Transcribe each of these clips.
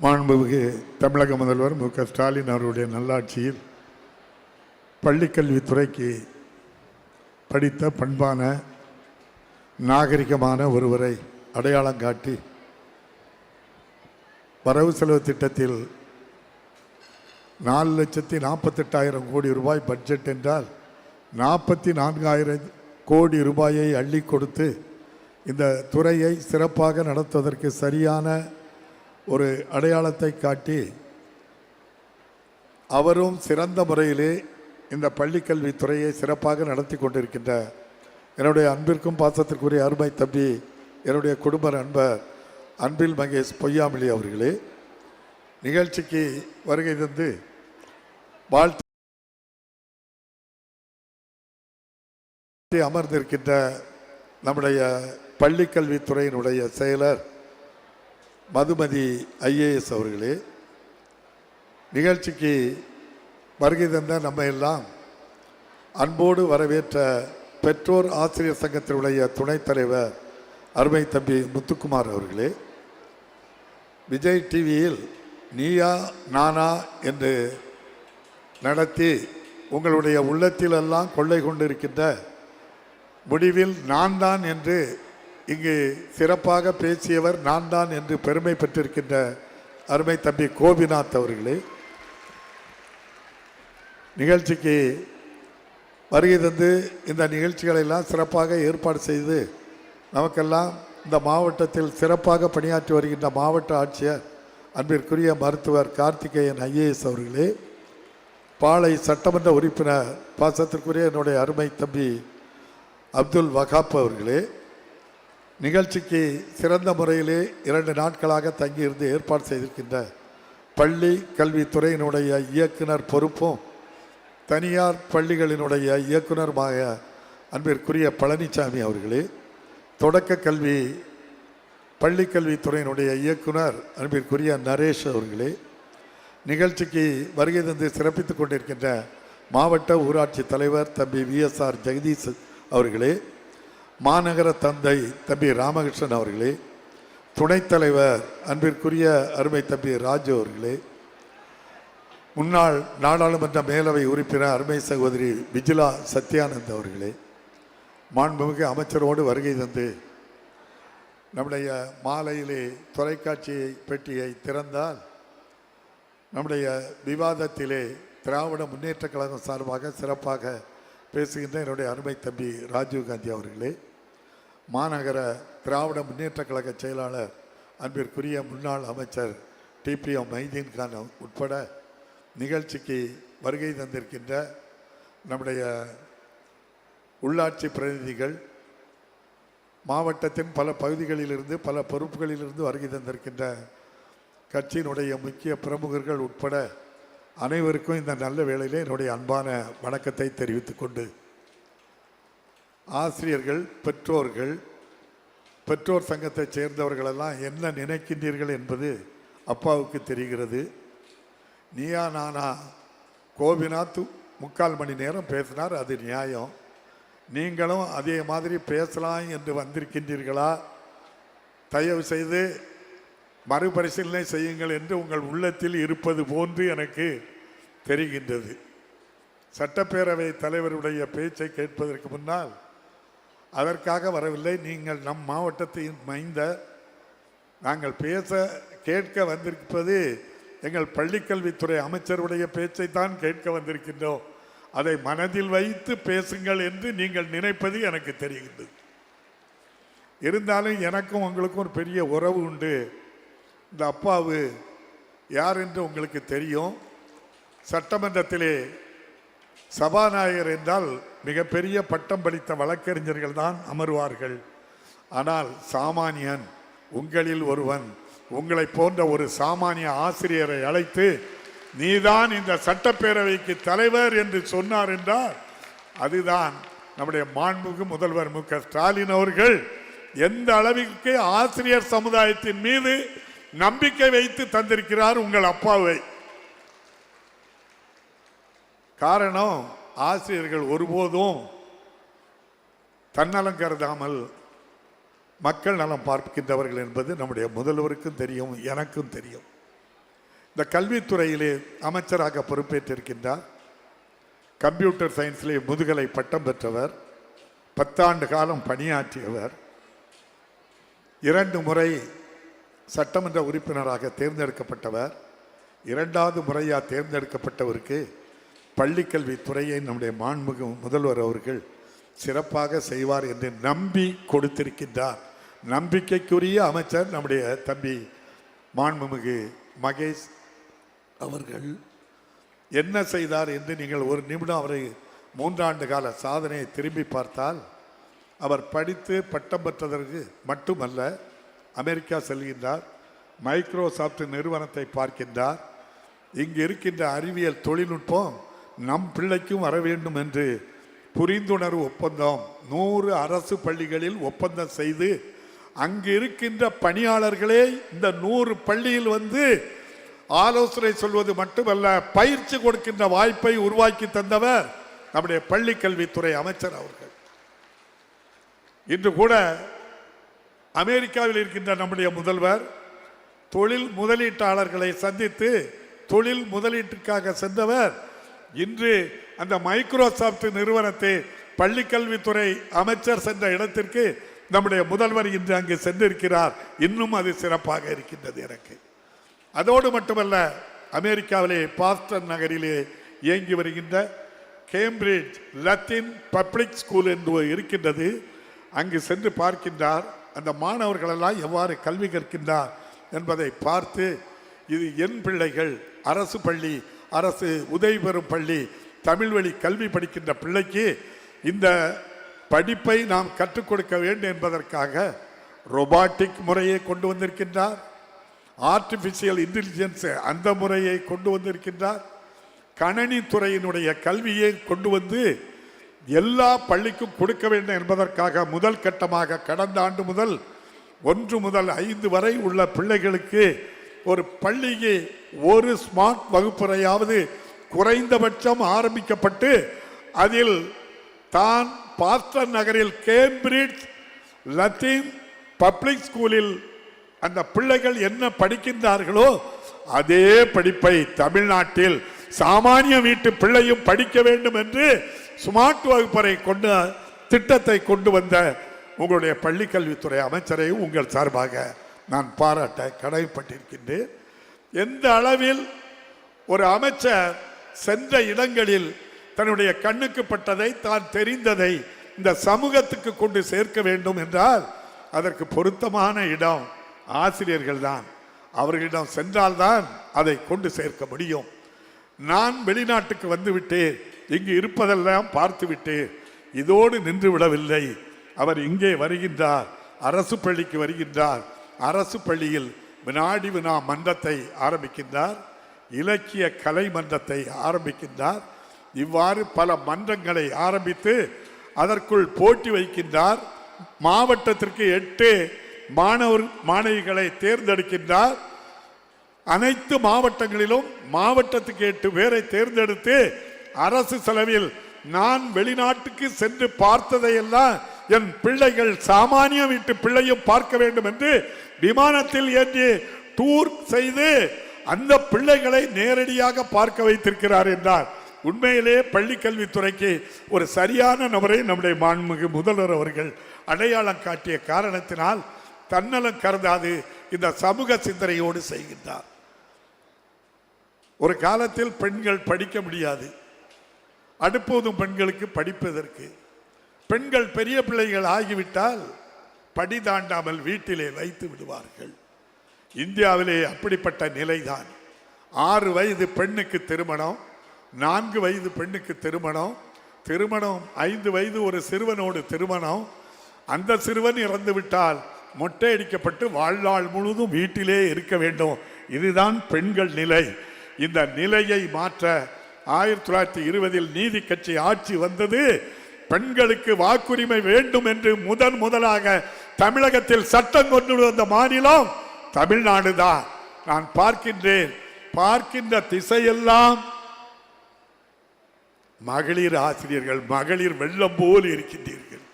மாண்புமிகு தமிழக முதல்வர் மு.க. ஸ்டாலின் அவருடைய நல்லாட்சியில் பள்ளிக்கல்வித்துறைக்கு படித்த பண்பான நாகரிகமான ஒருவரை அடையாளம் காட்டி வரவு செலவு திட்டத்தில் 4,48,000 கோடி ரூபாய் பட்ஜெட் என்றால் 44,000 கோடி ரூபாயை அள்ளி கொடுத்து இந்த துறையை சிறப்பாக நடத்துவதற்கு சரியான ஒரு அடையாளத்தை காட்டி அவரும் சிறந்த முறையிலே இந்த பள்ளிக்கல்வித்துறையை சிறப்பாக நடத்தி கொண்டிருக்கின்ற என்னுடைய அன்பிற்கும் பாசத்திற்குரிய அருமை தம்பி என்னுடைய குடும்ப நண்பர் அன்பில் மகேஷ் பொய்யாமொழி அவர்களே, நிகழ்ச்சிக்கு வருகை தந்து வாழ்த்து அமர்ந்திருக்கின்ற நம்முடைய பள்ளிக்கல்வித்துறையினுடைய செயலர் மதுமதி ஐஏஎஸ் அவர்களே, நிகழ்ச்சிக்கு வருகை தந்த நம்ம எல்லாம் அன்போடு வரவேற்ற பெற்றோர் ஆசிரியர் சங்கத்தினுடைய துணைத் தலைவர் அருமை தம்பி முத்துக்குமார் அவர்களே, விஜய் டிவியில் நீயா நானா என்று நடத்தி உங்களுடைய உள்ளத்திலெல்லாம் கொள்ளை கொண்டிருக்கின்ற முடிவில் நான் தான் என்று இங்கு சிறப்பாக பேசியவர் நான் தான் என்று பெருமை பெற்றிருக்கின்ற அருமை தம்பி கோபிநாத் அவர்களே, நிகழ்ச்சிக்கு வருகை தந்து இந்த நிகழ்ச்சிகளெல்லாம் சிறப்பாக ஏற்பாடு செய்து நமக்கெல்லாம் இந்த மாவட்டத்தில் சிறப்பாக பணியாற்றி வருகின்ற மாவட்ட ஆட்சியர் அன்பிற்குரிய மருத்துவர் கார்த்திகேயன் ஐஏஎஸ் அவர்களே, பாளை சட்டமன்ற உறுப்பினர் பாசத்திற்குரிய என்னுடைய அருமை தம்பி அப்துல் வகாப் அவர்களே, நிகழ்ச்சிக்கு சிறந்த முறையிலே 2 நாட்களாக தங்கியிருந்து ஏற்பாடு செய்திருக்கின்ற பள்ளி கல்வித்துறையினுடைய இயக்குனர் பொறுப்பும் தனியார் பள்ளிகளினுடைய இயக்குனருமாக அன்பிற்குரிய பழனிசாமி அவர்களே, தொடக்க கல்வி பள்ளிக்கல்வித்துறையினுடைய இயக்குனர் அன்பிற்குரிய நரேஷ் அவர்களே, நிகழ்ச்சிக்கு வருகை தந்து சிறப்பித்துக் கொண்டிருக்கின்ற மாவட்ட ஊராட்சி தலைவர் தம்பி VSR ஜெகதீஷ் அவர்களே, மாநகர தந்தை தம்பி ராமகிருஷ்ணன் அவர்களே, துணைத் தலைவர் அன்பிற்குரிய அருமை தம்பி ராஜு அவர்களே, முன்னாள் நாடாளுமன்ற மேலவை உறுப்பினர் அருமை சகோதரி விஜிலா சத்யானந்த் அவர்களே, மாண்புமிகு அமைச்சரோடு வருகை தந்து நம்முடைய மாலையிலே தொலைக்காட்சி பெட்டியை திறந்தால் நம்முடைய விவாதத்திலே திராவிட முன்னேற்ற கழகம் சார்பாக சிறப்பாக பேசுகின்ற என்னுடைய அருமை தம்பி ராஜீவ்காந்தி அவர்களே, மாநகர திராவிட முன்னேற்ற கழக செயலாளர் அன்பிற்குரிய முன்னாள் அமைச்சர் TPM மைதீன் கான் உட்பட நிகழ்ச்சிக்கு வருகை தந்திருக்கின்ற நம்முடைய உள்ளாட்சி பிரதிநிதிகள், மாவட்டத்தின் பல பகுதிகளிலிருந்து பல பொறுப்புகளிலிருந்து வருகை தந்திருக்கின்ற கட்சியினுடைய முக்கிய பிரமுகர்கள் உட்பட அனைவருக்கும் இந்த நல்ல வேளையிலே என்னுடைய அன்பான வணக்கத்தை தெரிவித்துக் கொண்டு, ஆசிரியர்கள் பெற்றோர் சங்கத்தைச் சேர்ந்தவர்களெல்லாம் என்ன நினைக்கின்றீர்கள் என்பது அப்பாவுக்கு தெரிகிறது. நீயா நானா கோபிநாத் 3/4 மணி நேரம் பேசினார், அது நியாயம். நீங்களும் அதே மாதிரி பேசலாம் என்று வந்திருக்கின்றீர்களா? தயவு செய்து மறுபரிசீலனை செய்யுங்கள் என்று உங்கள் உள்ளத்தில் இருப்பது போன்று எனக்கு தெரிகின்றது. சட்டப்பேரவை தலைவருடைய பேச்சை கேட்பதற்கு முன்னால் அதற்காக வரவில்லை. நீங்கள் நம் மாவட்டத்தின் மைந்த, நாங்கள் கேட்க வந்திருப்பது எங்கள் பள்ளிக்கல்வித்துறை அமைச்சருடைய பேச்சை தான் கேட்க வந்திருக்கின்றோம். அதை மனதில் வைத்து பேசுங்கள் என்று நீங்கள் நினைப்பது எனக்கு தெரிகின்றது. இருந்தாலும் எனக்கும் உங்களுக்கும் ஒரு பெரிய உறவு உண்டு. இந்த அப்பாவு யார் என்று உங்களுக்கு தெரியும். சட்டமன்றத்திலே சபாநாயகர் என்றால் மிகப்பெரிய பட்டம் படித்த வழக்கறிஞர்கள் தான் அமர்வார்கள். ஆனால் சாமானியன், உங்களில் ஒருவன், உங்களை போன்ற ஒரு சாமானிய ஆசிரியரை அழைத்து நீதான் இந்த சட்டப்பேரவைக்கு தலைவர் என்று சொன்னார் என்றால் அதுதான் நம்முடைய மாண்புமிகு முதல்வர் மு.க. ஸ்டாலின் அவர்கள் எந்த அளவிற்கு ஆசிரியர் சமுதாயத்தின் மீது நம்பிக்கை வைத்து தந்திருக்கிறார் உங்கள் அப்பாவை. காரணம், ஆசிரியர்கள் ஒருபோதும் தன்னலம் கருதாமல் மக்கள் நலம் பார்க்கின்றவர்கள் என்பது நம்முடைய முதல்வருக்கும் தெரியும், எனக்கும் தெரியும். இந்த கல்வித்துறையிலே அமைச்சராக பொறுப்பேற்றிருக்கின்றார். கம்ப்யூட்டர் சயின்ஸிலே முதுகலை பட்டம் பெற்றவர், 10 ஆண்டு காலம் பணியாற்றியவர், 2 முறை சட்டமன்ற உறுப்பினராக தேர்ந்தெடுக்கப்பட்டவர். 2வது முறையாக தேர்ந்தெடுக்கப்பட்டவருக்கு பள்ளிக்கல்வித்துறையை நம்முடைய மாண்புமிகு முதல்வர் அவர்கள் சிறப்பாக செய்வார் என்று நம்பி கொடுத்திருக்கின்றார். நம்பிக்கைக்குரிய அமைச்சர் நம்முடைய தம்பி மாண்புமிகு மகேஷ் அவர்கள். என்ன செய்தார் என்று நீங்கள் ஒரு நிமிடம் அவரை 3 ஆண்டு கால சாதனையை திரும்பி பார்த்தால், அவர் படித்து பட்டம் பெற்றதற்கு மட்டுமல்ல, அமெரிக்கா செல்கின்றார், மைக்ரோசாப்ட் நிறுவனத்தை பார்க்கின்றார். இங்கு இருக்கின்ற அறிவியல் தொழில்நுட்பம் நம் பிள்ளைக்கும் வர வேண்டும் என்று புரிந்துணர்வு ஒப்பந்தம் 100 அரசு பள்ளிகளில் ஒப்பந்தம் செய்து, அங்கு இருக்கின்ற பணியாளர்களே இந்த 100 பள்ளியில் வந்து ஆலோசனை சொல்வது மட்டுமல்ல, பயிற்சி கொடுக்கின்ற வாய்ப்பை உருவாக்கி தந்தவர் நம்முடைய பள்ளி கல்வித்துறை அமைச்சர் அவர்கள். இன்று கூட அமெரிக்காவில் இருக்கின்ற நம்முடைய முதல்வர் தொழில் முதலீட்டாளர்களை சந்தித்து தொழில் முதலீட்டுக்காக சென்றவர். இன்று அந்த மைக்ரோசாப்ட் நிறுவனத்தை பள்ளிக்கல்வித்துறை அமைச்சர் சென்ற இடத்திற்கு நம்முடைய முதல்வர் இன்று அங்கு சென்றிருக்கிறார். இன்னும் அது சிறப்பாக இருக்கின்றது எனக்கு. அதோடு மட்டுமல்ல, அமெரிக்காவிலே பாஸ்டன் நகரிலே இயங்கி வருகின்ற கேம்பிரிட்ஜ் லத்தீன் பப்ளிக் ஸ்கூல் என்று இருக்கின்றது. அங்கு சென்று பார்க்கின்றார். அந்த மாணவர்களெல்லாம் எவ்வாறு கல்வி கற்கின்றார் என்பதை பார்த்து, இது என் பிள்ளைகள், அரசு பள்ளி, அரசு உதவி பெறும் பள்ளி, தமிழ் வழி கல்வி படிக்கின்ற பிள்ளைக்கு இந்த படிப்பை நாம் கற்றுக் கொடுக்க வேண்டும் என்பதற்காக ரொபாட்டிக் முறையை கொண்டு வந்திருக்கின்றார். ஆர்டிபிஷியல் இன்டெலிஜென்ஸ் அந்த முறையை கொண்டு வந்திருக்கின்றார். கணனி துறையினுடைய கல்வியை கொண்டு வந்து எல்லா பள்ளிக்கும் கொடுக்க வேண்டும் என்பதற்காக முதல் கட்டமாக கடந்த ஆண்டு முதல் 1 முதல் 5 வரை உள்ள பிள்ளைகளுக்கு ஒரு பள்ளிக்கு ஒரு ஸ்மார்ட் வகுப்பறையாவது குறைந்தபட்சம் ஆரம்பிக்கப்பட்டு, அதில் தான் பாஸ்டன் நகரில் கேம்பிரிட்ஜ் லத்தீன் பப்ளிக் ஸ்கூலில் அந்த பிள்ளைகள் என்ன படிக்கின்றார்களோ அதே படிப்பை தமிழ்நாட்டில் சாமானிய வீட்டு பிள்ளையும் படிக்க வேண்டும் என்று ஸ்மார்ட் வகுப்பறை கொண்ட திட்டத்தை கொண்டு வந்த உங்களுடைய பள்ளிக்கல்வித்துறை அமைச்சரை உங்கள் சார்பாக நான் பாராட்ட கடமைப்பட்டிருக்கின்றேன். எந்த அளவில் ஒரு அமைச்சர் சென்ற இடங்களில் தன்னுடைய கண்ணுக்கு பட்டதை, தான் தெரிந்ததை இந்த சமூகத்துக்கு கொண்டு சேர்க்க வேண்டும் என்றால் அதற்கு பொருத்தமான இடம் ஆசிரியர்கள் தான். அவர்களிடம் சென்றால்தான் அதை கொண்டு சேர்க்க முடியும். நான் வெளிநாட்டுக்கு வந்துவிட்டு இங்கு இருப்பதெல்லாம் பார்த்துவிட்டு இதோடு நின்று விடவில்லை. அவர் இங்கே வருகின்றார், அரசு பள்ளிக்கு வருகின்றார். அரசு பள்ளியில் வினாடி வினா மன்றத்தை ஆரம்பிக்கின்றார், இலக்கிய கலை மன்றத்தை ஆரம்பிக்கின்றார். இவ்வாறு பல மன்றங்களை ஆரம்பித்து அதற்குள் போட்டி வைக்கின்றார். மாவட்டத்திற்கு 8 மாணவர் மாணவிகளை தேர்ந்தெடுக்கின்றார். அனைத்து மாவட்டங்களிலும் மாவட்டத்துக்கு 8 பேரை தேர்ந்தெடுத்து அரசு செலவில் நான் வெளிநாட்டுக்கு சென்று பார்த்ததையெல்லாம் என் பிள்ளைகள் சாமானிய வீட்டு பிள்ளையும் பார்க்க வேண்டும் என்று விமானத்தில் ஏற்றி டூர் செய்து அந்த பிள்ளைகளை நேரடியாக பார்க்க வைத்திருக்கிறார் என்றார். உண்மையிலே பள்ளி கல்வித்துறைக்கு ஒரு சரியான நபரை நம்முடைய மாண்புமிகு முதல்வர் அவர்கள் அடையாளம் காட்டிய காரணத்தினால் தன்னலம் கருதாது இந்த சமூக சிந்தனையோடு செய்கின்றார். ஒரு காலத்தில் பெண்கள் படிக்க முடியாது, அடுப்போதும் பெண்களுக்கு படிப்பதற்கு. பெண்கள் பெரிய பிள்ளைகள் ஆகிவிட்டால் படி தாண்டாமல் வீட்டிலே வைத்து விடுவார்கள். இந்தியாவிலே அப்படிப்பட்ட நிலைதான். 6 வயது பெண்ணுக்கு திருமணம், 4 வயது பெண்ணுக்கு திருமணம், 5 வயது ஒரு சிறுவனோடு திருமணம். அந்த சிறுவன் இறந்து விட்டால் மொட்டை அடிக்கப்பட்டு வாழ்நாள் முழுவதும் வீட்டிலே இருக்க வேண்டும். இதுதான் பெண்கள் நிலை. இந்த நிலையை மாற்ற 1920 நீதி கட்சி ஆட்சி வந்தது. பெண்களுக்கு வாக்குரிமை வேண்டும் என்று முதலாக தமிழகத்தில் சட்டம் கொண்டு வந்த மாநிலம் தமிழ்நாடு தான். நான் பார்க்கின்ற திசையெல்லாம் மகளிர் ஆசிரியர்கள், மகளிர் வெள்ளம் போல் இருக்கின்றீர்கள்.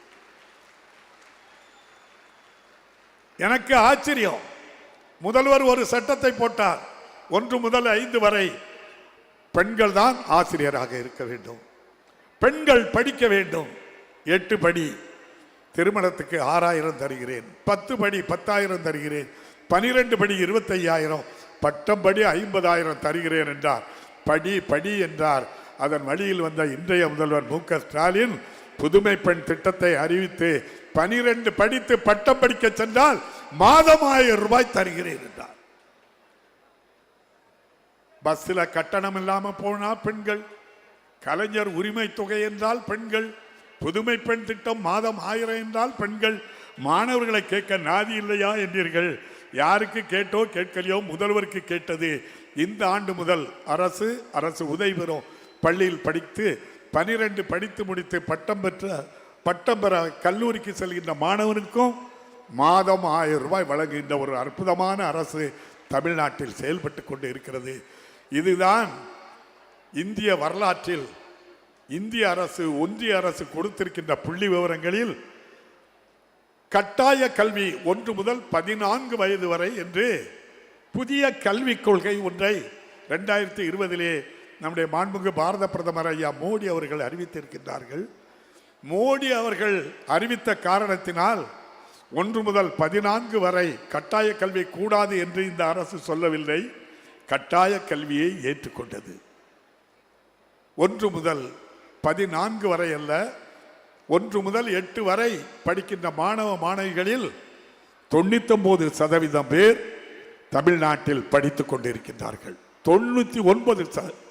எனக்கு ஆச்சரியம். முதல்வர் ஒரு சட்டத்தை போட்டார், 1 முதல் 5 வரை பெண்கள் தான் ஆசிரியராக இருக்க வேண்டும். பெண்கள் படிக்க வேண்டும். 8 படி திருமணத்துக்கு 6000 தருகிறேன், 10 படி 10,000 தருகிறேன், 12 படி 25,000, பட்டம் படி 50,000 தருகிறேன் என்றார். படி படி என்றார். அதன் வழியில் வந்த இன்றைய முதல்வர் மு க ஸ்டாலின் புதுமை பெண் திட்டத்தை அறிவித்து 12 படித்து பட்டம் படிக்க சென்றால் மாதம் 1000 ரூபாய் தருகிறேன் என்றார். பஸ்ல கட்டணம் இல்லாம போனா பெண்கள், கலைஞர் உரிமை தொகை என்றால் பெண்கள், புதுமை பெண் திட்டம் மாதம் 1000 என்றால் பெண்கள். மாணவர்களை கேட்க நாதி இல்லையா என்றீர்கள். யாருக்கு கேட்டோ கேட்கலையோ முதல்வருக்கு கேட்டது. இந்த ஆண்டு முதல் அரசு உதவி பெறும் பள்ளியில் படித்து 12 படித்து முடித்து பட்டம் பெற கல்லூரிக்கு செல்கின்ற மாணவனுக்கும் மாதம் 1000 ரூபாய் வழங்குகின்ற ஒரு அற்புதமான அரசு தமிழ்நாட்டில் செயல்பட்டு கொண்டு இருக்கிறது. இதுதான் இந்திய வரலாற்றில் இந்திய அரசு ஒன்றிய அரசு கொடுத்திருக்கின்ற புள்ளி விவரங்களில் கட்டாய கல்வி 1 முதல் 14 வயது வரை என்று புதிய கல்விக் கொள்கை ஒன்றை 2020 நம்முடைய மாண்புமிகு பாரத பிரதமர் ஐயா மோடி அவர்கள் அறிவித்திருக்கின்றார்கள். மோடி அவர்கள் அறிவித்த காரணத்தினால் 1 முதல் 14 வரை கட்டாய கல்வி கூடாது என்று இந்த அரசு சொல்லவில்லை. கட்டாய கல்வியை ஏற்றுக்கொண்டது. 1 முதல் 14 வரை அல்ல, 1 முதல் 8 வரை படிக்கின்ற மாணவ மாணவிகளில் 99% பேர் தமிழ்நாட்டில் படித்துக் கொண்டிருக்கின்றார்கள். 99%.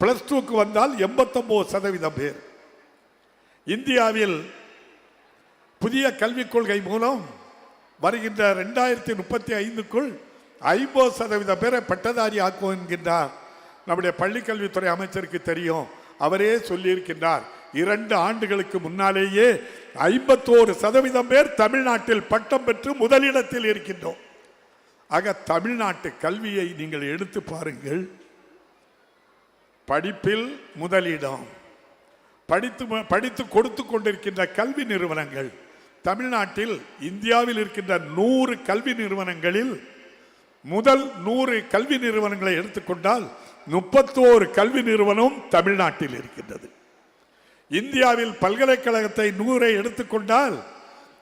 +2க்கு வந்தால் 89% பேர். இந்தியாவில் புதிய கல்விக் கொள்கை மூலம் வருகின்ற 2035க்குள் 50% பேரை பட்டதாரி ஆக்கும் என்கின்றார் நம்முடைய பள்ளிக்கல்வித்துறை அமைச்சருக்கு தெரியும். அவரே சொல்லியிருக்கின்றார், 2 ஆண்டுகளுக்கு முன்னாலேயே 51% பேர் தமிழ்நாட்டில் பட்டம் பெற்று முதலிடத்தில் இருக்கின்றோம். ஆக தமிழ்நாட்டு கல்வியை நீங்கள் எடுத்து பாருங்கள். படிப்பில் முதலிடம், படித்து கொடுத்து கொண்டிருக்கின்ற கல்வி நிறுவனங்கள் தமிழ்நாட்டில் இந்தியாவில் இருக்கின்ற 100 கல்வி நிறுவனங்களில் முதல் 100 கல்வி நிறுவனங்களை எடுத்துக்கொண்டால் 31 கல்வி நிறுவனம் தமிழ்நாட்டில் இருக்கின்றது. இந்தியாவில் பல்கலைக்கழகத்தை 100 எடுத்துக்கொண்டால்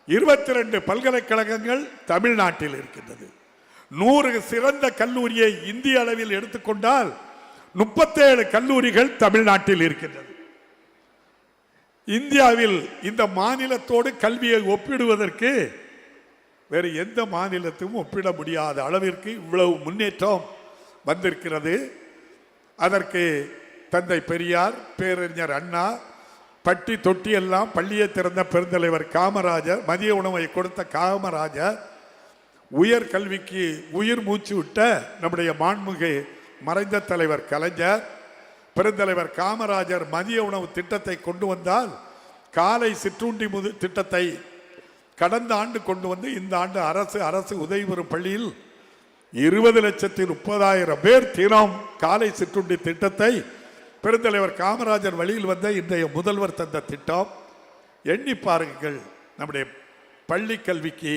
22 பல்கலைக்கழகங்கள் தமிழ்நாட்டில் இருக்கின்றது. 100 சிறந்த கல்லூரியை இந்திய அளவில் எடுத்துக்கொண்டால் 37 கல்லூரிகள் தமிழ்நாட்டில் இருக்கின்றது. இந்தியாவில் இந்த மாநிலத்தோடு கல்வியை ஒப்பிடுவதற்கு வேறு எந்த மாநிலத்தையும் ஒப்பிட முடியாத அளவிற்கு இவ்வளவு முன்னேற்றம் வந்திருக்கிறது. அதற்கு தந்தை பெரியார், பேரறிஞர் அண்ணா, பட்டி தொட்டி எல்லாம் பள்ளியை திறந்த பெருந்தலைவர் காமராஜர், மதிய உணவை கொடுத்த காமராஜர், உயர் கல்விக்கு உயிர் மூச்சு விட்ட நம்முடைய மாண்புமிகு மறைந்த தலைவர் கலைஞர், பெருந்தலைவர் காமராஜர் மதிய உணவு திட்டத்தை கொண்டு வந்தால் காலை சிற்றுண்டி திட்டத்தை கடந்த ஆண்டு கொண்டு வந்து இந்த ஆண்டு அரசு உதவி பெறும் பள்ளியில் 20,30,000 பேர் தினம் காலை சிற்றுண்டி திட்டத்தை பெருந்தலைவர் காமராஜர் வழியில் வந்த இன்றைய முதல்வர் தந்த திட்டம். எண்ணி பாருங்கள், நம்முடைய பள்ளி கல்விக்கு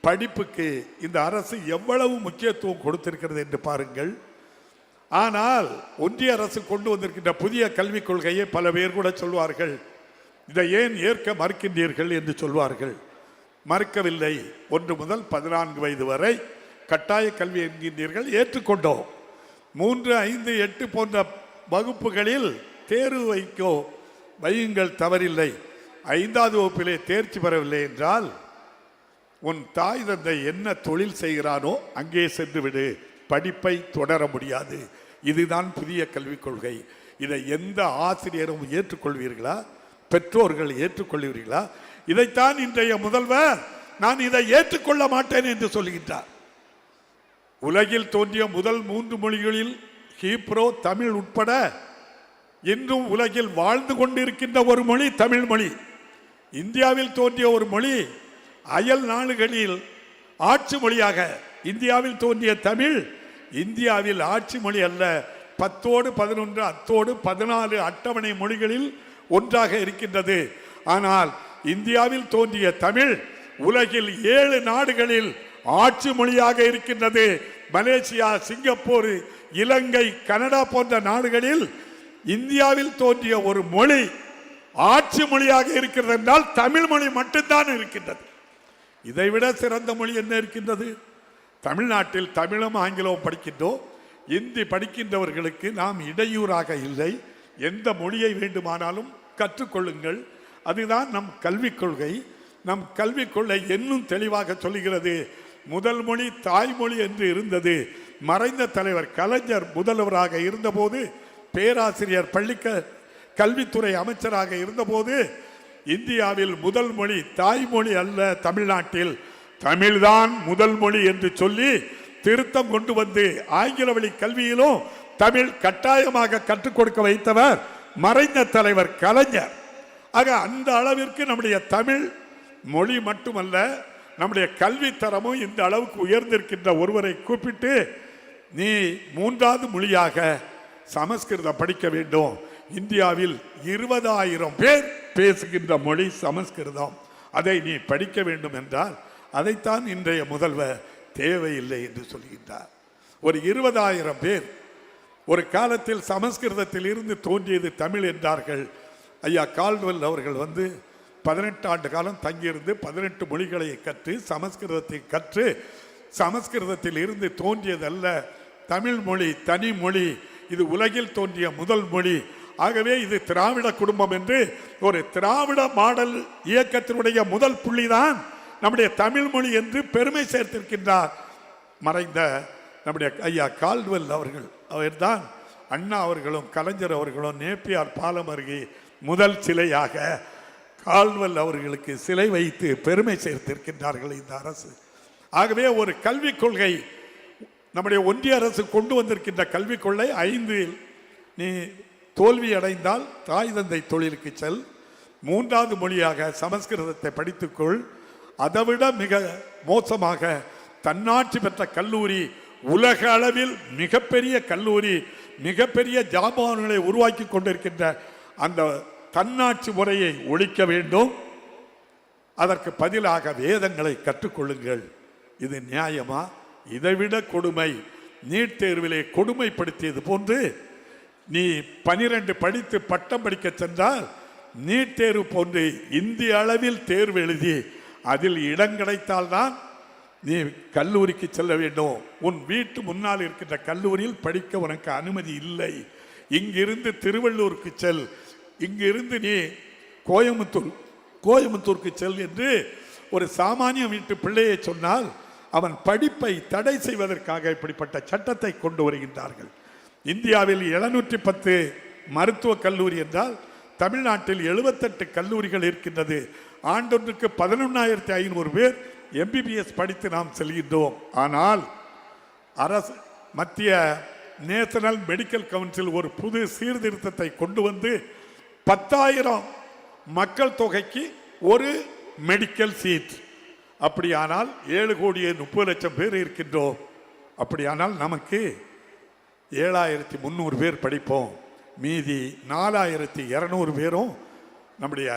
படிப்புக்கு இந்த அரசு எவ்வளவு முக்கியத்துவம் கொடுத்திருக்கிறது என்று பாருங்கள். ஆனால் ஒன்றிய அரசு கொண்டு வந்திருக்கின்ற புதிய கல்விக் கொள்கையை பல பேர் கூட சொல்வார்கள், இதை ஏன் ஏற்க மறுக்கின்றீர்கள் என்று சொல்வார்கள். மறுக்கவில்லை. 1 முதல் 14 வயது வரை கட்டாய கல்வி என்கின்றீர்கள், ஏற்றுக்கொண்டோம். 3, 5, 8 போன்ற வகுப்புகளில் தேர்வு வையுங்கள், தவறில்லை. 5வது வகுப்பிலே தேர்ச்சி பெறவில்லை என்றால் உன் தாய் தந்தை என்ன தொழில் செய்கிறானோ அங்கே சென்று விடு, படிப்பை தொடர முடியாது. இதுதான் புதிய கல்விக் கொள்கை. இதை எந்த ஆசிரியரும் ஏற்றுக்கொள்வீர்களா? பெற்றோர்கள் ஏற்றுக்கொள்வீர்களா? இதைத்தான் இன்றைய முதல்வர் நான் இதை ஏற்றுக்கொள்ள மாட்டேன் என்று சொல்கின்றார். உலகில் தோன்றிய முதல் 3 மொழிகளில் ஹீப்ரோ, தமிழ் உட்பட இன்றும் உலகில் வாழ்ந்து கொண்டிருக்கின்ற ஒரு மொழி தமிழ் மொழி. இந்தியாவில் தோன்றிய ஒரு மொழி அயல் நாடுகளில் ஆட்சி மொழியாக, இந்தியாவில் தோன்றிய தமிழ் இந்தியாவில் ஆட்சி மொழி அல்ல, 10ஓடு 11 அத்தோடு 14 அட்டவணை மொழிகளில் ஒன்றாக இருக்கின்றது. ஆனால் இந்தியாவில் தோன்றிய தமிழ் உலகில் 7 நாடுகளில் ஆட்சி மொழியாக இருக்கின்றது. மலேசியா, சிங்கப்பூர், இலங்கை, கனடா போன்ற நாடுகளில் இந்தியாவில் தோன்றிய ஒரு மொழி ஆட்சி மொழியாக இருக்கிறது என்றால் தமிழ் மொழி மட்டும்தான் இருக்கின்றது. இதைவிட சிறந்த மொழி என்ன இருக்கின்றது? தமிழ்நாட்டில் தமிழும் ஆங்கிலமும் படிக்கின்றோம். இந்தி படிக்கின்றவர்களுக்கு நாம் இடையூறாக இல்லை. எந்த மொழியை வேண்டுமானாலும் கற்றுக்கொள்ளுங்கள். அதுதான் நம் கல்விக் கொள்கை. நம் கல்விக் கொள்கை இன்னும் தெளிவாக சொல்லுகிறது. முதல் மொழி தாய்மொழி என்று இருந்தது. மறைந்த தலைவர் கலைஞர் முதல்வராக இருந்தபோது, பேராசிரியர் கல்வித்துறை அமைச்சராக இருந்தபோது, இந்தியாவில் முதல் மொழி தாய்மொழி அல்ல, தமிழ்நாட்டில் தமிழ்தான் முதல் மொழி என்று சொல்லி திருத்தம் கொண்டு வந்து ஆங்கில வழி கல்வியிலும் தமிழ் கட்டாயமாக கற்றுக் கொடுக்க வைத்தவர் மறைந்த தலைவர் கலைஞர். ஆக அந்த அளவிற்கு நம்முடைய தமிழ் மொழி மட்டுமல்ல, நம்முடைய கல்வி தரமும் இந்த அளவுக்கு உயர்ந்திருக்கின்ற ஒருவரை கூப்பிட்டு, நீ மூன்றாவது மொழியாக சமஸ்கிருதம் படிக்க வேண்டும். இந்தியாவில் 20,000 பேர் பேசுகின்ற மொழி சமஸ்கிருதம். அதை நீ படிக்க வேண்டும் என்றால் அதைத்தான் இன்றைய முதல்வர் தேவையில்லை என்று சொல்கின்றார். ஒரு 20,000 பேர். ஒரு காலத்தில் சமஸ்கிருதத்தில் இருந்து தோன்றியது தமிழ் என்றார்கள். ஐயா கால்டுவெல் அவர்கள் 18 ஆண்டு காலம் தங்கியிருந்து 18 மொழிகளை கற்று சமஸ்கிருதத்தை கற்று, சமஸ்கிருதத்தில் இருந்து தோன்றியதல்ல தமிழ் மொழி, தனி மொழி, இது உலகில் தோன்றிய முதல் மொழி. ஆகவே இது திராவிட குடும்பம் என்று ஒரு திராவிட மாடல் இயக்கத்தினுடைய முதல் புள்ளிதான் நம்முடைய தமிழ் மொழி என்று பெருமை சேர்த்திருக்கின்றார் மறைந்த நம்முடைய ஐயா கால்டுவெல் அவர்கள். அவர்தான் அண்ணா அவர்களும் கலைஞர் அவர்களும் நேப்பியார் பாலம் அருகே முதல் சிலையாக கால்டுவெல் அவர்களுக்கு சிலை வைத்து பெருமை சேர்த்திருக்கின்றார்கள் இந்த அரசு. ஆகவே ஒரு கல்விக் கொள்கை நம்முடைய ஒன்றிய அரசு கொண்டு வந்திருக்கின்ற கல்விக் கொள்கை 5 நீ தோல்வி அடைந்தால் தாய் தந்தை தொழிலுக்கு செல், 3வது மொழியாக சமஸ்கிருதத்தை படித்துக்கொள், அதைவிட மிக மோசமாக தன்னாட்சி பெற்ற கல்லூரி, உலக அளவில் மிகப்பெரிய கல்லூரி, மிகப்பெரிய ஜாபான்களை உருவாக்கி கொண்டிருக்கின்ற அந்த தன்னாட்சி முறையை ஒழிக்க வேண்டும். அதற்கு பதிலாக வேதங்களை கற்றுக்கொள்ளுங்கள். இது நியாயமா? இதைவிட கொடுமை நீட் தேர்விலே கொடுமைப்படுத்தியது போன்று நீ 12 படித்து பட்டம் படிக்க சென்றால் நீட் தேர்வு போன்று இந்திய அளவில் தேர்வு எழுதி அதில் இடம் கிடைத்தால்தான் நீ கல்லூரிக்கு செல்ல வேண்டும். உன் வீட்டு முன்னால் இருக்கின்ற கல்லூரியில் படிக்க உனக்கு அனுமதி இல்லை. இங்கிருந்து திருவள்ளூருக்கு செல், இங்கிருந்து நீ கோயம்புத்தூருக்கு செல் என்று ஒரு சாமானிய வீட்டு பிள்ளையை சொன்னால் அவன் படிப்பை தடை செய்வதற்காக இப்படிப்பட்ட சட்டத்தை கொண்டு வருகின்றார்கள். இந்தியாவில் 710 மருத்துவக் கல்லூரி என்றால் தமிழ்நாட்டில் 78 கல்லூரிகள் இருக்கின்றது. ஆண்டொன்றுக்கு 11,500 பேர் MBBS படித்து நாம் செல்கின்றோம். ஆனால் அரசு மத்திய நேஷனல் மெடிக்கல் கவுன்சில் ஒரு புது சீர்திருத்தத்தை கொண்டு வந்து 10,000 மக்கள் தொகைக்கு ஒரு மெடிக்கல் சீட். அப்படியானால் 7,30,00,000 பேர் இருக்கின்றோம். அப்படியானால் நமக்கு 7,300 பேர் படிப்போம். மீதி 4,200 பேரும் நம்முடைய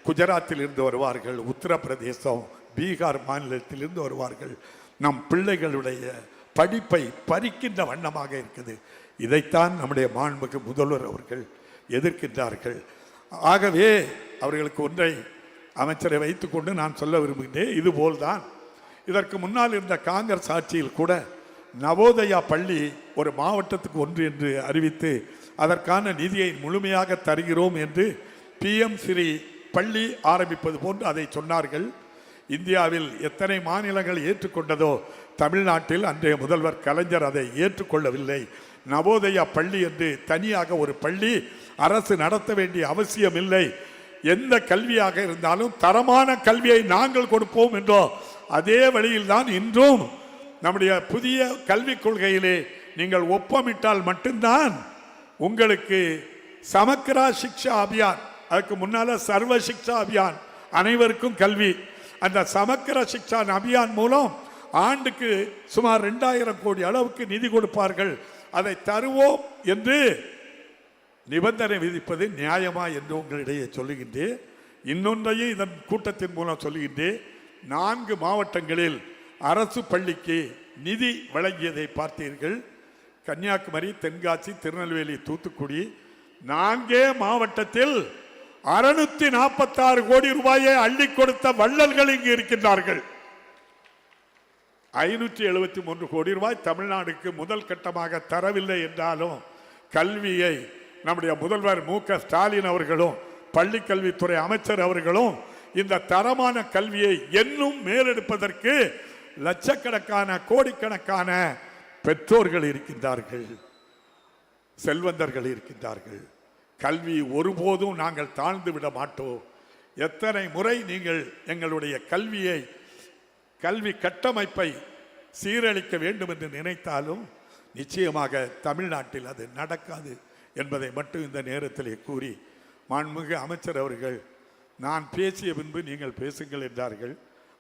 குஜராத்தில் இருந்து வருவார்கள், உத்தரப்பிரதேசம், பீகார் மாநிலத்திலிருந்து வருவார்கள். நம் பிள்ளைகளுடைய படிப்பை பறிக்கின்ற வண்ணமாக இருக்குது. இதைத்தான் நம்முடைய மாண்புமிகு முதல்வர் அவர்கள் எதிர்க்கின்றார்கள். ஆகவே அவர்களுக்கு ஒன்றை அமைச்சரை வைத்துக்கொண்டு நான் சொல்ல விரும்புகின்றேன். இதுபோல்தான் இதற்கு முன்னால் இருந்த காங்கிரஸ் ஆட்சியில் கூட நவோதயா பள்ளி ஒரு மாவட்டத்துக்கு ஒன்று என்று அறிவித்து அதற்கான நிதியை முழுமையாக தருகிறோம் என்று PM ஸ்ரீ பள்ளி ஆரம்பிப்பது போன்று அதை சொன்னார்கள். இந்தியாவில் எத்தனை மாநிலங்கள் ஏற்றுக்கொண்டதோ தமிழ்நாட்டில் அன்றைய முதல்வர் கலைஞர் அதை ஏற்றுக்கொள்ளவில்லை. நவோதயா பள்ளி என்று தனியாக ஒரு பள்ளி அரசு நடத்த வேண்டிய அவசியம் இல்லை. எந்த கல்வியாக இருந்தாலும் தரமான கல்வியை நாங்கள் கொடுப்போம் என்றோ அதே வழியில் தான் இன்றும் நம்முடைய புதிய கல்விக் கொள்கையிலே நீங்கள் ஒப்பமிட்டால் மட்டும்தான் உங்களுக்கு சமக்ரா சிக்ஷா அபியான், அதுக்கு முன்னால சர்வ சிக்ஷா அபியான், அனைவருக்கும் கல்வி, அந்த சமக்ர சிக்ஷா அபியான் மூலம் ஆண்டுக்கு சுமார் 2,000 கோடி அளவுக்கு நிதி கொடுப்பார்கள். அதை தருவோம் என்று நிபந்தனை விதிப்பது நியாயமா என்று உங்களிடையே சொல்லுகின்றேன். இன்னொன்றையும் இதன் கூட்டத்தின் மூலம் சொல்லுகின்றேன். 4 மாவட்டங்களில் அரசு பள்ளிக்கு நிதி வழங்கியதை பார்த்தீர்கள். கன்னியாகுமரி, தென்காசி, திருநெல்வேலி, தூத்துக்குடி 4 மாவட்டத்தில் 646 கோடி ரூபாயை அள்ளி கொடுத்த வள்ளல்கள் இங்கு இருக்கின்றார்கள். 573 கோடி ரூபாய் தமிழ்நாடுக்கு முதல் கட்டமாக தரவில்லை என்றாலும் கல்வியை நம்முடைய முதல்வர் மு.க. ஸ்டாலின் அவர்களும் பள்ளிக்கல்வித்துறை அமைச்சர் அவர்களும் இந்த தரமான கல்வியை இன்னும் மேலெடுப்பதற்கு லட்சக்கணக்கான கோடிக்கணக்கான பெற்றோர்கள் இருக்கின்றார்கள், செல்வந்தர்கள் இருக்கின்றார்கள். கல்வி ஒருபோதும் நாங்கள் தாழ்ந்து விட மாட்டோம். எத்தனை முறை நீங்கள் எங்களுடைய கல்வி கட்டமைப்பை சீரழிக்க வேண்டும் என்று நினைத்தாலும் நிச்சயமாக தமிழ்நாட்டில் அது நடக்காது என்பதை மட்டும் இந்த நேரத்திலே கூறி, மாண்புமிகு அமைச்சர் அவர்கள் நான் பேசிய பின்பு நீங்கள் பேசுங்கள் என்றார்கள்.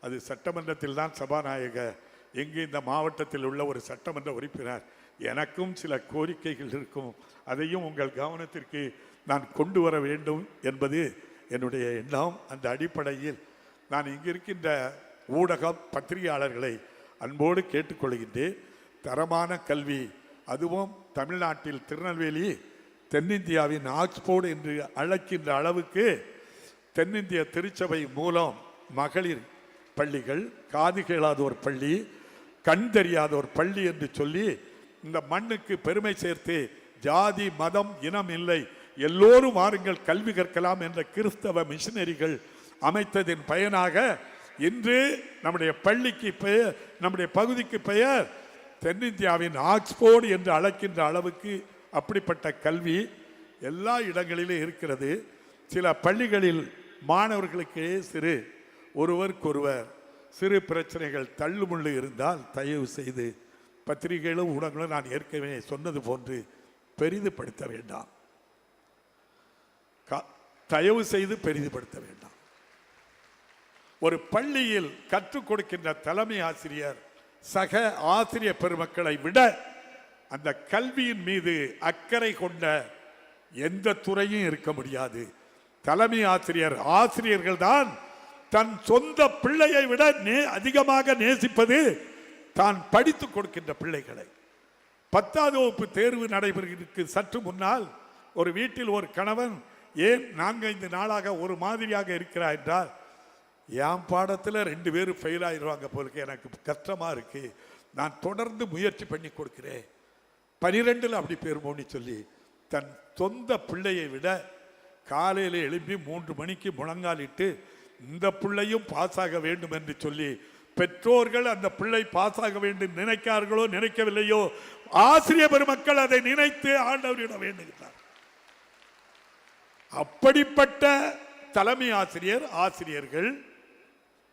அது சட்டமன்றத்தில் தான் சபாநாயகர். எங்கு இந்த மாவட்டத்தில் உள்ள ஒரு சட்டமன்ற உறுப்பினர், எனக்கும் சில கோரிக்கைகள் இருக்கும், அதையும் உங்கள் கவனத்திற்கு நான் கொண்டு வர வேண்டும் என்பது என்னுடைய எண்ணம். அந்த அடிப்படையில் நான் இங்கு இருக்கின்ற ஊடக பத்திரிகையாளர்களை அன்போடு கேட்டுக்கொள்கின்றேன். தரமான கல்வி, அதுவும் தமிழ்நாட்டில் திருநெல்வேலி தென்னிந்தியாவின் ஆக்ஸ்போர்டு என்று அழைக்கின்ற அளவுக்கு தென்னிந்திய திருச்சபை மூலம் மகளிர் பள்ளிகள், காது கேளாதோர் பள்ளி, கண் தெரியாதோர் பள்ளி என்று சொல்லி இந்த மண்ணுக்கு பெருமை சேர்த்து ஜாதி மதம் இனம் இல்லை, எல்லோரும் வாருங்கள் கல்வி கற்கலாம் என்ற கிறிஸ்தவ மிஷனரிகள் அமைத்ததின் பயனாக இன்று நம்முடைய பள்ளிக்கு பெயர், நம்முடைய பகுதிக்கு பெயர் தென்னிந்தியாவின் ஆக்ஸ்போர்டு என்று அழைக்கின்ற அளவுக்கு அப்படிப்பட்ட கல்வி எல்லா இடங்களிலும் இருக்கிறது. சில பள்ளிகளில் மாணவர்களுக்கு ஒருவருக்கொருவர் சிறு பிரச்சனைகள் தள்ளுமுள்ளு இருந்தால் தயவு செய்து பத்திரிகைகளும் ஊடகங்களும் நான் ஏற்கனவே சொன்னது போன்று பெரிதுபடுத்த வேண்டாம், தயவு செய்து பெரிதுபடுத்த வேண்டாம். ஒரு பள்ளியில் கற்றுக் கொடுக்கின்ற தலைமை ஆசிரியர் சக ஆசிரியர் பெருமக்களை விட அந்த கல்வியின் மீது அக்கறை கொண்ட எந்த துறையும் இருக்க முடியாது. தலைமை ஆசிரியர்கள் தான் தன் சொந்த பிள்ளையை விட அதிகமாக நேசிப்பது தான் படித்து கொடுக்கின்ற பிள்ளைகளை. 10ஆம் வகுப்பு தேர்வு நடைபெறுவதற்கு சற்று முன்னால் ஒரு வீட்டில் ஒரு கணவன் ஏன் 4-5 நாளாக ஒரு மாதிரியாக இருக்கிறார் என்றால், என் பாடத்தில் 2 பேரும் ஃபெயில் ஆயிடுவாங்க போலுக்கு, எனக்கு கஷ்டமா இருக்கு, நான் தொடர்ந்து முயற்சி பண்ணி கொடுக்கிறேன், 12ல் அப்படி பேருமோன்னு சொல்லி தன் சொந்த பிள்ளையை விட காலையில் எழுப்பி 3 மணிக்கு முழங்காலிட்டு இந்த பிள்ளையும் பாஸ் ஆக வேண்டும் என்று சொல்லி பெற்றோர்கள் அந்த பிள்ளை பாஸ் ஆக வேண்டும் நினைக்கிறார்களோ நினைக்கவில்லையோ, ஆசிரியர் பெருமக்கள் அதை நினைத்து ஆண்டவரிடம் வேண்டுகிறார். அப்படிப்பட்ட தலைமை ஆசிரியர்கள்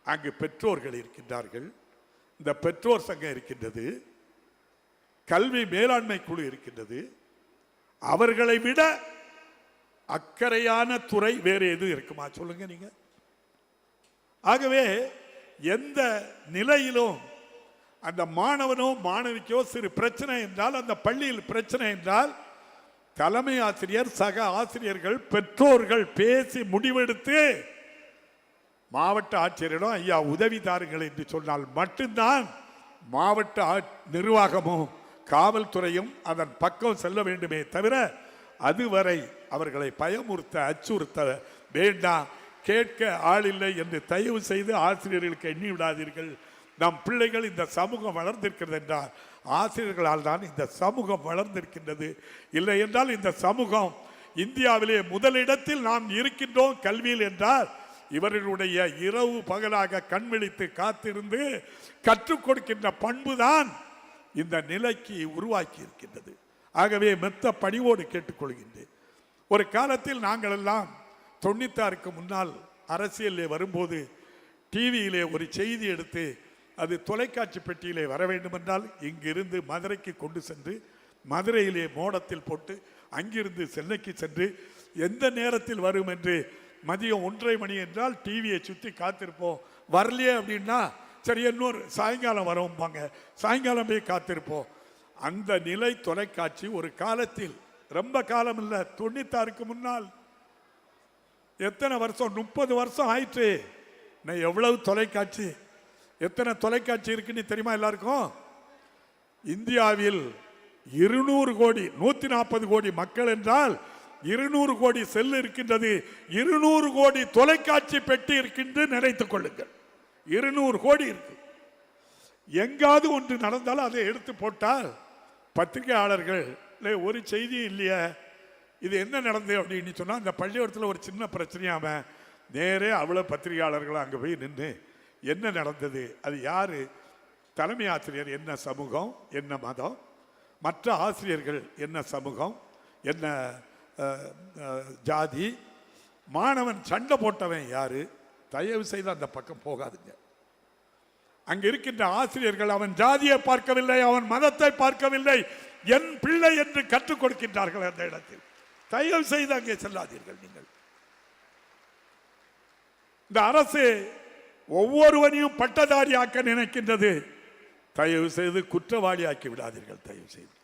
அங்கு பெற்றோர்கள் இருக்கின்றார்கள். இந்த பெற்றோர் சங்கம் இருக்கின்றது, கல்வி மேலாண்மை குழு இருக்கின்றது. அவர்களை விட அக்கறையான துறை வேறு எதுவும் இருக்குமா சொல்லுங்க நீங்க? ஆகவே எந்த நிலையிலும் அந்த மாணவனோ மாணவிக்கோ சிறு பிரச்சனை என்றால், அந்த பள்ளியில் பிரச்சனை என்றால், தலைமை ஆசிரியர் சக ஆசிரியர்கள் பெற்றோர்கள் பேசி முடிவெடுத்து மாவட்ட ஆட்சியரிடம் ஐயா உதவி தாருங்கள் என்று சொன்னால் மட்டும்தான் மாவட்ட நிர்வாகமும் காவல்துறையும் அதன் பக்கம் செல்ல வேண்டுமே தவிர அதுவரை அவர்களை பயமுறுத்த அச்சுறுத்த வேண்டாம். கேட்க ஆள் இல்லை என்று தயவு செய்து ஆசிரியர்களுக்கு எண்ணி விடாதீர்கள். நம் பிள்ளைகள், இந்த சமூகம் வளர்ந்திருக்கிறது என்றால் ஆசிரியர்களால் தான் இந்த சமூகம் வளர்ந்திருக்கின்றது. இல்லை என்றால் இந்த சமூகம் இந்தியாவிலே முதலிடத்தில் நாம் இருக்கின்றோம் கல்வியில் என்றால் இவர்களுடைய இரவு பகலாக கண்விழித்து காத்திருந்து கற்றுக் கொடுக்கின்ற பண்புதான் இந்த நிலைக்கு உருவாக்கி இருக்கின்றது. ஆகவே மெத்த பணிவோடு கேட்டுக்கொள்கின்றேன். ஒரு காலத்தில் நாங்கள் எல்லாம் 96க்கு முன்னால் அரசியலிலே வரும்போது டிவியிலே ஒரு செய்தி எடுத்து அது தொலைக்காட்சி பெட்டியிலே வர வேண்டும் என்றால் இங்கிருந்து மதுரைக்கு கொண்டு சென்று மதுரையிலே மோடத்தில் போட்டு அங்கிருந்து சென்னைக்கு சென்று எந்த நேரத்தில் வரும் என்று மதியம் 1:30 மணி என்றால் டிவியை சுற்றி காத்திருப்போம். வரலையே அப்படின்னா சரி இன்னொரு சாயங்காலம் வரோம்பாங்க, சாயங்காலம் போய் காத்திருப்போம். அந்த நிலை தொலைக்காட்சி ஒரு காலத்தில், ரொம்ப காலம் இல்லை, 96க்கு முன்னால் எத்தனை வருஷம், 30 வருஷம் ஆயிற்று. நான் எவ்வளவு தொலைக்காட்சி, எத்தனை தொலைக்காட்சி இருக்குன்னு தெரியுமா எல்லாருக்கும்? இந்தியாவில் 200 கோடி 140 கோடி மக்கள் என்றால் 200 கோடி செல் இருக்கின்றது, 200 கோடி தொலைக்காட்சி பெட்டி இருக்கின்ற நினைத்துக் கொள்ளுங்கள். 200 கோடி இருக்கு. எங்காவது ஒன்று நடந்தாலும் அதை எடுத்து போட்டால் பத்திரிகையாளர்கள் ஒரு செய்தி இல்லையா, இது என்ன நடந்தது அப்படின்னு சொன்னால், அந்த பள்ளிக்கூடத்தில் ஒரு சின்ன பிரச்சனையாம நேரே அவ்வளோ பத்திரிகையாளர்கள் அங்கே போய் நின்று என்ன நடந்தது, அது யாரு, தலைமை ஆசிரியர் என்ன சமூகம் என்ன மதம், மற்ற ஆசிரியர்கள் என்ன சமூகம் என்ன ஜாதி, மாணவன் சண்டை போட்டவன் யாரு, தயவு செய்து அந்த பக்கம் போகாதுங்க. அங்க இருக்கின்ற ஆசிரியர்கள் அவன் ஜாதியை பார்க்கவில்லை, அவன் மதத்தை பார்க்கவில்லை, என் பிள்ளை என்று கற்றுக் கொடுக்கின்றார்கள் அந்த இடத்தில். தயவு செய்து அங்கே செல்லாதீர்கள். நீங்கள் இந்த அரசு ஒவ்வொருவனையும் பட்டதாரி ஆக்க நினைக்கின்றது. தயவு செய்து குற்றவாளி ஆக்கி விடாதீர்கள். தயவு செய்து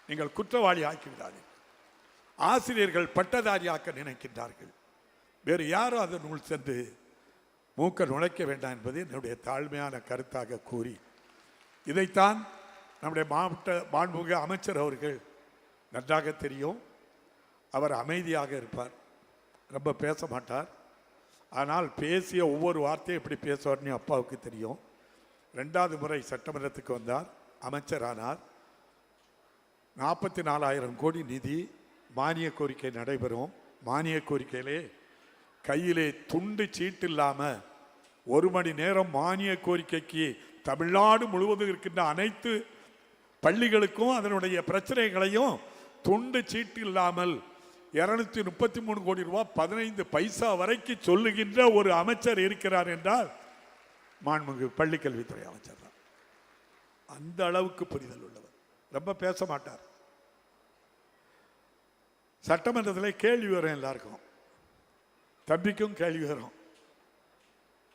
நீங்கள் குற்றவாளி ஆக்கி விடாதீர்கள். ஆசிரியர்கள் பட்டதாரி ஆக்க நினைக்கின்றார்கள். வேறு யாரும் அதனுள் சென்று மூக்க நுழைக்க வேண்டாம் என்பது என்னுடைய தாழ்மையான கருத்தாக கூறி, இதைத்தான் நம்முடைய மாவட்ட மாண்புமிகு அமைச்சர் அவர்கள் நன்றாக தெரியும். அவர் அமைதியாக இருப்பார், ரொம்ப பேச மாட்டார். ஆனால் பேசிய ஒவ்வொரு வார்த்தையும் எப்படி பேசுவார்னு அப்பாவுக்கு தெரியும். 2வது முறை சட்டமன்றத்துக்கு வந்தார், அமைச்சரானார். 44,000 கோடி நிதி மானிய கோரிக்கை நடைபெறும். மானிய கோரிக்கையிலே கையிலே துண்டு சீட்டு இல்லாமல் 1 மணி நேரம் மானிய கோரிக்கைக்கு தமிழ்நாடு முழுவதும் இருக்கின்ற அனைத்து பள்ளிகளுக்கும் அதனுடைய பிரச்சனைகளையும் துண்டு சீட்டு இல்லாமல் 233 கோடி ரூபாய் 15 பைசா வரைக்கும் சொல்லுகின்ற ஒரு அமைச்சர் இருக்கிறார் என்றால் மாண்புமிகு பள்ளிக்கல்வித்துறை அமைச்சர் தான். அந்த அளவுக்கு புரிதல் உள்ளவர், ரொம்ப பேச மாட்டார். சட்டமன்றத்தில் கேள்வி வரும், எல்லாருக்கும், தம்பிக்கும் கேள்வி வரும்.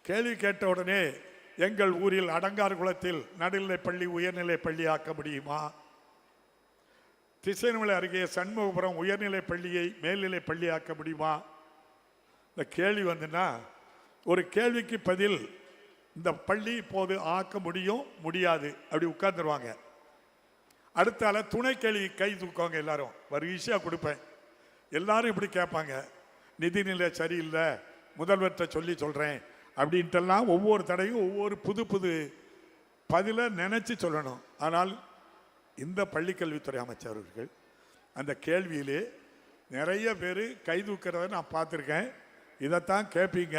கேள்வி கேட்ட உடனே எங்கள் ஊரில் அடங்கார் குளத்தில் நடுநிலை பள்ளி உயர்நிலை பள்ளி ஆக்க முடியுமா, திசைமலை அருகே சண்முகபுரம் உயர்நிலை பள்ளியை மேல்நிலை பள்ளி ஆக்க முடியுமா, இந்த கேள்வி வந்துன்னா ஒரு கேள்விக்கு பதில் இந்த பள்ளி இப்போது ஆக்க முடியும் முடியாது அப்படி உட்கார்ந்துருவாங்க. அடுத்தால துணை கேள்வி கை தூக்குவாங்க, எல்லாரும் வரிசையாக கொடுப்பேன். எல்லாரும் இப்படி கேட்பாங்க, நிதிநிலை சரியில்லை முதல்வர்கிட்ட சொல்கிறேன் அப்படின்ட்டெல்லாம் ஒவ்வொரு தடையும் ஒவ்வொரு புது புது பதிலை நினைச்சு சொல்லணும். ஆனால் இந்த பள்ளிக்கல்வித்துறை அமைச்சர்கள் அந்த கேள்வியிலே நிறைய பேர் கை தூக்கிறத நான் பார்த்துருக்கேன். இதைத்தான் கேட்பீங்க.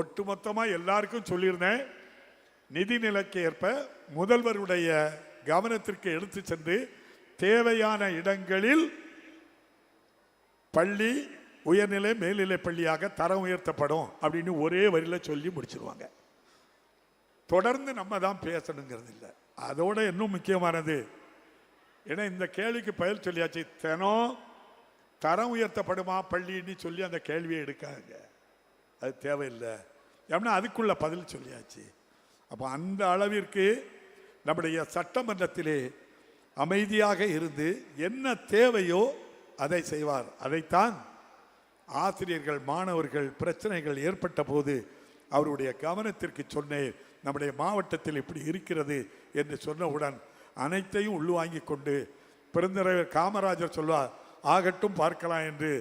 ஒட்டுமொத்தமாக எல்லாருக்கும் சொல்லியிருந்தேன், நிதிநிலைக்கு ஏற்ப முதல்வருடைய கவனத்திற்கு எடுத்து சென்று தேவையான இடங்களில் பள்ளி உயர்நிலை மேல்நிலை பள்ளியாக தரம் உயர்த்தப்படும் அப்படின்னு ஒரே வரியில் சொல்லி முடிச்சிருவாங்க. தொடர்ந்து நம்ம தான் பேசணுங்கிறது இல்லை. அதோட இன்னும் முக்கியமானது, ஏன்னா இந்த கேள்விக்கு பதில் சொல்லியாச்சு, தினம் தரம் உயர்த்தப்படுமா பள்ளின்னு சொல்லி அந்த கேள்வியை எடுக்காங்க, அது தேவையில்லை. ஏன்னா அதுக்குள்ள பதில் சொல்லியாச்சு. அப்போ அந்த அளவிற்கு நம்முடைய சட்டமன்றத்திலே அமைதியாக இருந்து என்ன தேவையோ அதை செய்வார். அதைத்தான் ஆசிரியர்கள் மாணவர்கள் பிரச்சனைகள் ஏற்பட்ட போது அவருடைய கவனத்திற்கு சொன்னேன். நம்முடைய மாவட்டத்தில் இப்படி இருக்கிறது என்று சொன்னவுடன் அனைத்தையும் உள்வாங்கி கொண்டு பெருந்தலைவர் காமராஜர் சொல்வார், ஆகட்டும் பார்க்கலாம் என்று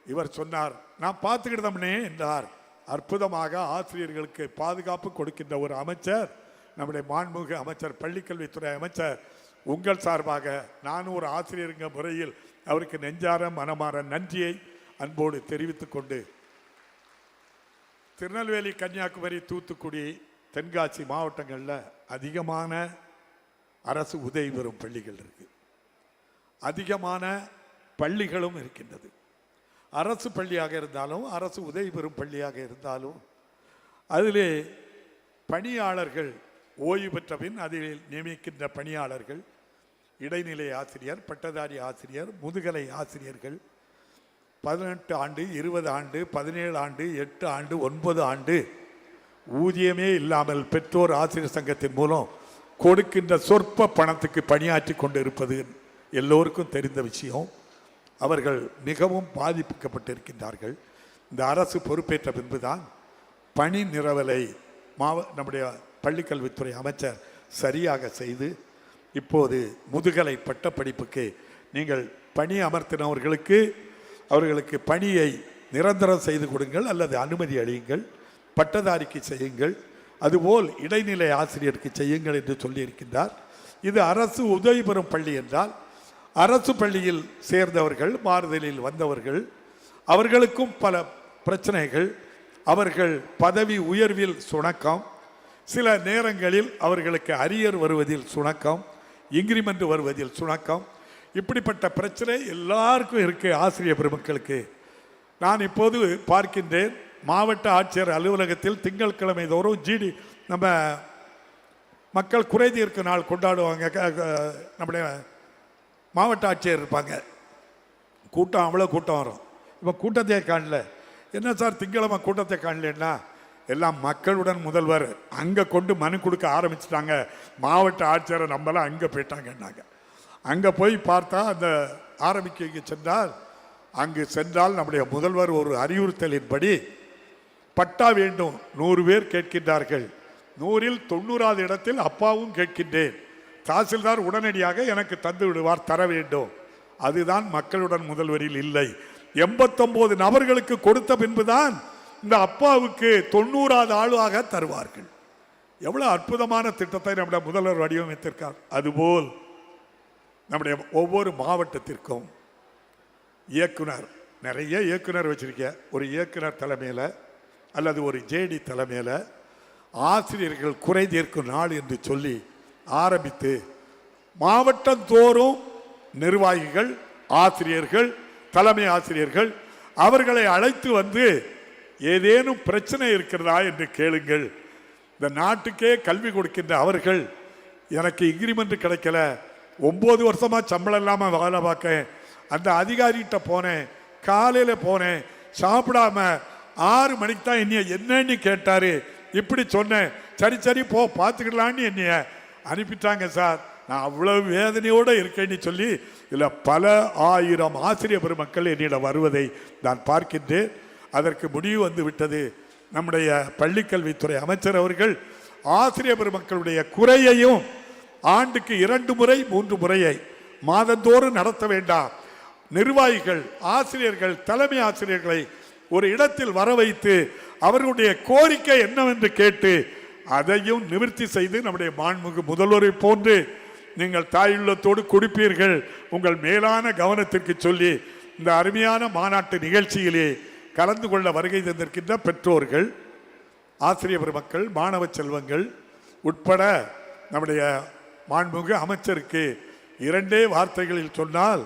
இவர் சொன்னார். நான் பார்த்துக்கிட்டோம்னே என்றார். அற்புதமாக ஆசிரியர்களுக்கு பாதுகாப்பு கொடுக்கின்ற ஒரு அமைச்சர் நம்முடைய மாண்புமிகு அமைச்சர் பள்ளிக்கல்வித்துறை அமைச்சர். உங்கள் சார்பாக நான் ஒரு ஆசிரியருங்க முறையில் அவருக்கு நெஞ்சார மனமாற நன்றியை அன்போடு தெரிவித்துக் கொண்டு, திருநெல்வேலி கன்னியாகுமரி தூத்துக்குடி தென்காசி மாவட்டங்களில் அதிகமான அரசு உதவி பெறும் பள்ளிகள் இருக்கு, அதிகமான பள்ளிகளும் இருக்கின்றது. அரசு பள்ளியாக இருந்தாலும் அரசு உதவி பெறும் பள்ளியாக இருந்தாலும் அதிலே பணியாளர்கள் ஓய்வு பெற்ற பின் அதில் நியமிக்கின்ற பணியாளர்கள் இடைநிலை ஆசிரியர், பட்டதாரி ஆசிரியர், முதுகலை ஆசிரியர்கள் 18 ஆண்டு 20 ஆண்டு 17 ஆண்டு 8 ஆண்டு 9 ஆண்டு ஊதியமே இல்லாமல் பெற்றோர் ஆசிரியர் சங்கத்தின் மூலம் கொடுக்கின்ற சொற்ப பணத்துக்கு பணியாற்றி கொண்டு இருப்பது எல்லோருக்கும் தெரிந்த விஷயம். அவர்கள் மிகவும் பாதிக்கப்பட்டிருக்கின்றார்கள். இந்த அரசு பொறுப்பேற்ற பின்புதான் பணி நிரவலை நம்முடைய பள்ளிக்கல்வித்துறை அமைச்சர் சரியாக செய்து இப்போது முதுகலை பட்டப்படிப்புக்கு நீங்கள் பணி அமர்த்தினவர்களுக்கு அவர்களுக்கு பணியை நிரந்தரம் செய்து கொடுங்கள் அல்லது அனுமதி அளியுங்கள், பட்டதாரிக்கு செய்யுங்கள், அதுபோல் இடைநிலை ஆசிரியருக்கு செய்யுங்கள் என்று சொல்லியிருக்கின்றார். இது அரசு உதவி பெறும் பள்ளி என்றால் அரசு பள்ளியில் சேர்ந்தவர்கள், மாறுதலில் வந்தவர்கள், அவர்களுக்கும் பல பிரச்சனைகள், அவர்கள் பதவி உயர்வில் சுணக்கம், சில நேரங்களில் அவர்களுக்கு அரியர் வருவதில் சுணக்கம், இன்கிரிமெண்ட் வருவதில் சுணக்கம், இப்படிப்பட்ட பிரச்சனை எல்லாருக்கும் இருக்கு. ஆசிரியர் பெருமக்களுக்கு நான் இப்போது பார்க்கின்றேன், மாவட்ட ஆட்சியர் அலுவலகத்தில் திங்கட்கிழமை தோறும் நம்ம மக்கள் குறை தீர்க்கும் நாள் கொண்டாடுவாங்க. நம்முடைய மாவட்ட ஆட்சியர் இருப்பாங்க, கூட்டம் அவ்வளோ கூட்டம் வரும். இப்போ கூட்டத்தையே காணல. என்ன சார் திங்கட்கிழமை கூட்டத்தை காணலன்னா, எல்லாம் மக்களுடன் முதல்வர் அங்கே கொண்டு மனு கொடுக்க ஆரம்பிச்சிட்டாங்க, மாவட்ட ஆட்சியரை நம்மளாம் அங்கே போயிட்டாங்கன்னாங்க. அங்கே போய் பார்த்தா அந்த ஆரம்பிக்க சென்றால், அங்கு சென்றால் நம்முடைய முதல்வர் ஒரு அறிவுறுத்தலின்படி பட்டா வேண்டும் 100 பேர் கேட்கின்றார்கள். 100ல் 90வது இடத்தில் அப்பாவும் கேட்கின்றேன், தாசில்தார் உடனடியாக எனக்கு தந்து விடுவார், தர வேண்டும். அதுதான் மக்களுடன் முதல்வரில் இல்லை. 89 நபர்களுக்கு கொடுத்த பின்புதான் இந்த அப்பாவுக்கு 90வது ஆளாக தருவார்கள். எவ்வளவு அற்புதமான திட்டத்தை நம்முடைய முதல்வர் வடிவமைத்திருக்கார். அதுபோல் நம்முடைய ஒவ்வொரு மாவட்டத்திற்கும் இயக்குனர், நிறைய இயக்குனர் வச்சிருக்க, ஒரு இயக்குனர் தலைமையில் அல்லது ஒரு ஜேடி தலைமையில் ஆசிரியர்கள் குறை தீர்க்கும் நாள் என்று சொல்லி ஆரம்பித்து மாவட்டம் தோறும் நிர்வாகிகள், ஆசிரியர்கள், தலைமை ஆசிரியர்கள் அவர்களை அழைத்து வந்து ஏதேனும் பிரச்சனை இருக்கிறதா என்று கேளுங்கள். இந்த நாட்டுக்கே கல்வி கொடுக்கின்ற அவர்கள், எனக்கு இன்கிரிமெண்ட் கிடைக்கல, 9 வருஷமா சம்பளம் இல்லாமல் வேலை பார்க்க, அந்த அதிகாரிகிட்ட போனேன், காலையில் போனேன், சாப்பிடாம 6 மணிக்கு தான் என்னன்னு கேட்டாரு, இப்படி சொன்னேன், சரி சரி போ பார்த்துக்கலான்னு என்னைய அனுப்பிட்டாங்க சார், நான் அவ்வளவு வேதனையோடு இருக்கேன்னு சொல்லி இதில் பல ஆயிரம் ஆசிரியர் பெருமக்கள் என்னிடம் வருவதை நான் பார்க்கின்றேன். அதற்கு முடிவு வந்து விட்டது. நம்முடைய பள்ளிக்கல்வித்துறை அமைச்சர் அவர்கள் ஆசிரியர் பெருமக்களுடைய குறையையும் ஆண்டுக்கு 2 முறை 3 முறையை மாதந்தோறும் நடத்த வேண்டாம், நிர்வாகிகள், ஆசிரியர்கள், தலைமை ஆசிரியர்களை ஒரு இடத்தில் வர வைத்து அவர்களுடைய கோரிக்கை என்னவென்று கேட்டு அதையும் நிவர்த்தி செய்து நம்முடைய மாண்புமிகு முதல்வரை போன்று நீங்கள் தாயுள்ளத்தோடு கொடுப்பீர்கள். உங்கள் மேலான கவனத்திற்கு சொல்லி இந்த அருமையான மாநாட்டு நிகழ்ச்சியிலே கலந்து கொள்ள வருகை தந்திருக்கின்ற பெற்றோர்கள், ஆசிரியர் பெருமக்கள், மாணவ செல்வங்கள் உட்பட நம்முடைய மாண்புமிகு அமைச்சருக்கு 2 வார்த்தைகளில் சொன்னால்,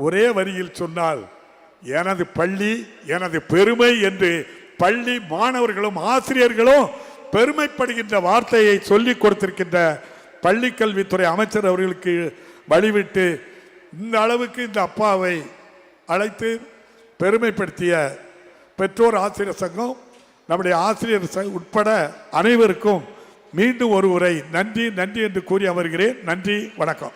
ஒரே வரியில் சொன்னால், எனது பள்ளி எனது பெருமை என்று பள்ளி மாணவர்களும் ஆசிரியர்களும் பெருமைப்படுகின்ற வார்த்தையை சொல்லிக் கொடுத்திருக்கின்ற பள்ளிக்கல்வித்துறை அமைச்சர் அவர்களுக்கு வழிவிட்டு இந்த அளவுக்கு இந்த அப்பாவை அழைத்து பெருமைப்படுத்திய பெற்றோர் ஆசிரியர் சங்கம், நம்முடைய ஆசிரியர் உட்பட அனைவருக்கும் மீண்டும் ஒரு முறை நன்றி நன்றி என்று கூறி அமர்கிறேன். நன்றி, வணக்கம்.